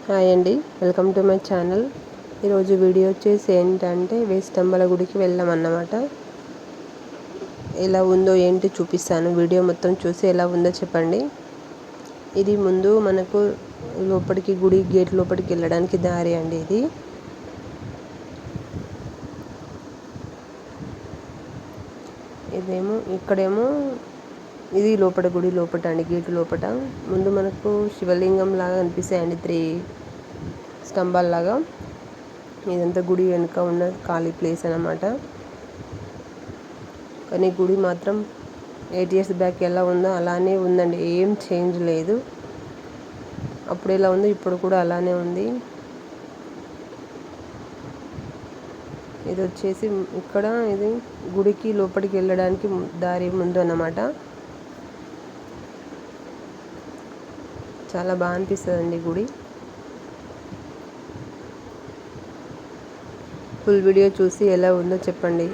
Hi అండి, welcome to my channel. ఈరోజు video వచ్చేసి ఏంటంటే వేయి స్తంభాల గుడికి వెళ్ళామన్నమాట. ఎలా ఉందో ఏంటి చూపిస్తాను. వీడియో మొత్తం చూసి ఎలా ఉందో చెప్పండి. ఇది ముందు మనకు లోపలికి గుడి గేట్ లోపలికి వెళ్ళడానికి దారి అండి. ఇక్కడేమో ఇది లోపల గుడి లోపట అండి, గేటు లోపట. ముందు మనకు శివలింగం లాగా అనిపిస్తాయండి, 3 స్తంభాల్లాగా. ఇదంతా గుడి వెనుక ఉన్న ఖాళీ ప్లేస్ అన్నమాట. కానీ గుడి మాత్రం 8 years బ్యాక్ ఎలా ఉందో అలానే ఉందండి, ఏం చేంజ్ లేదు. అప్పుడు ఎలా ఉందో ఇప్పుడు కూడా అలానే ఉంది. ఇది వచ్చేసి ఇక్కడ ఇది గుడికి లోపలికి వెళ్ళడానికి దారి ముందు అన్నమాట. చాలా బాగా అనిపిస్తుందండి గుడి. ఫుల్ వీడియో చూసి ఎలా ఉందో చెప్పండి.